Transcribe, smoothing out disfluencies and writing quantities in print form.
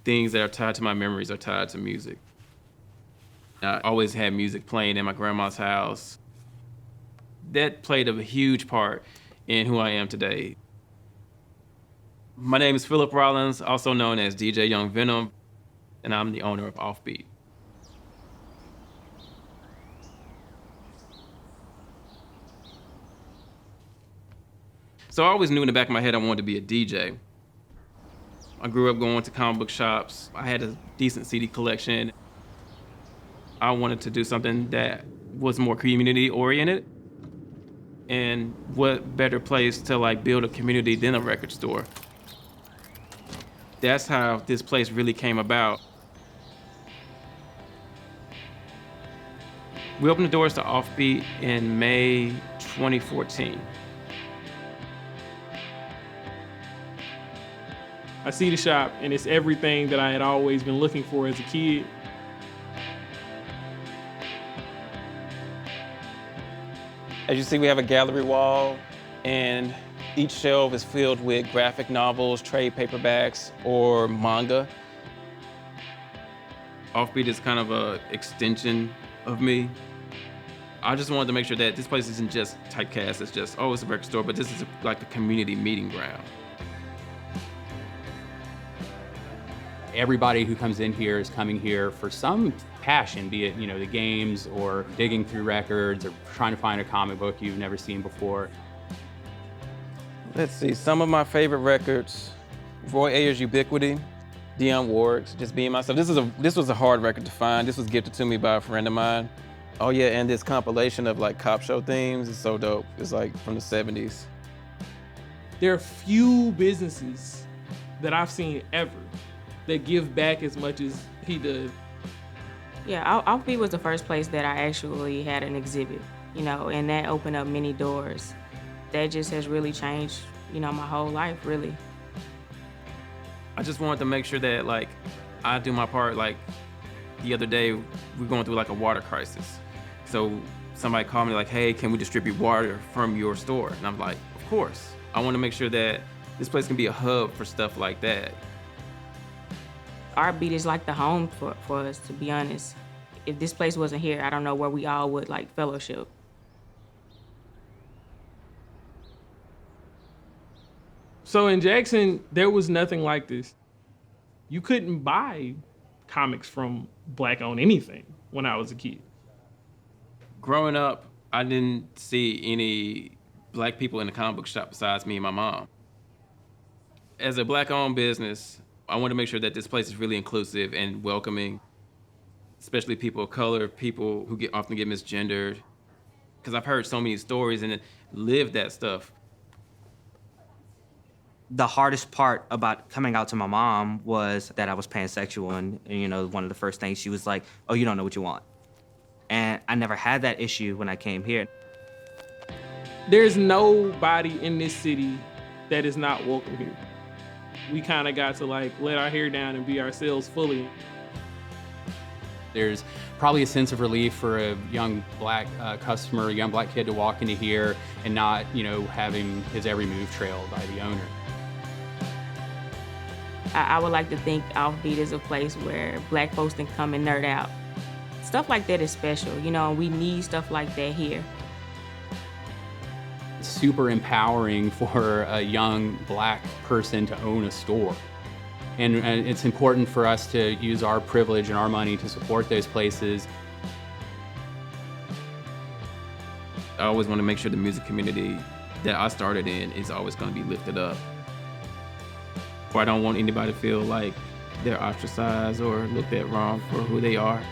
things that are tied to my memories are tied to music. I always had music playing in my grandma's house. That played a huge part in who I am today. My name is Philip Rollins, also known as DJ Young Venom, and I'm the owner of OffBeat. So I always knew in the back of my head I wanted to be a DJ. I grew up going to comic book shops. I had a decent CD collection. I wanted to do something that was more community-oriented. And what better place to like build a community than a record store? That's how this place really came about. We opened the doors to OffBeat in May 2014. I see the shop and it's everything that I had always been looking for as a kid. As you see, we have a gallery wall, and each shelf is filled with graphic novels, trade paperbacks, or manga. OffBeat is kind of an extension of me. I just wanted to make sure that this place isn't just typecast, it's just, oh, it's a record store, but this is like a community meeting ground. Everybody who comes in here is coming here for some passion, be it, the games or digging through records or trying to find a comic book you've never seen before. Let's see, some of my favorite records: Roy Ayers' Ubiquity, Dionne Warwick's Just Being Myself. This was a hard record to find. This was gifted to me by a friend of mine. Oh yeah, and this compilation of like cop show themes is so dope. It's like from the 70s. There are few businesses that I've seen ever that give back as much as he does. Yeah, OffBeat was the first place that I actually had an exhibit, and that opened up many doors. That just has really changed, my whole life, really. I just wanted to make sure that like I do my part. Like the other day, we're going through like a water crisis. So somebody called me like, hey, can we distribute water from your store? And I'm like, of course. I want to make sure that this place can be a hub for stuff like that. OffBeat is like the home for us, to be honest. If this place wasn't here, I don't know where we all would like fellowship. So in Jackson, there was nothing like this. You couldn't buy comics from Black-owned anything when I was a kid. Growing up, I didn't see any Black people in the comic book shop besides me and my mom. As a Black-owned business, I want to make sure that this place is really inclusive and welcoming, especially people of color, people who often get misgendered. Because I've heard so many stories and lived that stuff. The hardest part about coming out to my mom was that I was pansexual, and one of the first things she was like, oh, you don't know what you want. And I never had that issue when I came here. There's nobody in this city that is not welcome here. We kind of got to like let our hair down and be ourselves fully. There's probably a sense of relief for a young Black customer, a young Black kid to walk into here and not, having his every move trailed by the owner. I would like to think OffBeat is a place where Black folks can come and nerd out. Stuff like that is special, and we need stuff like that here. It's super empowering for a young Black person to own a store. And it's important for us to use our privilege and our money to support those places. I always want to make sure the music community that I started in is always going to be lifted up. I don't want anybody to feel like they're ostracized or looked at wrong for who they are.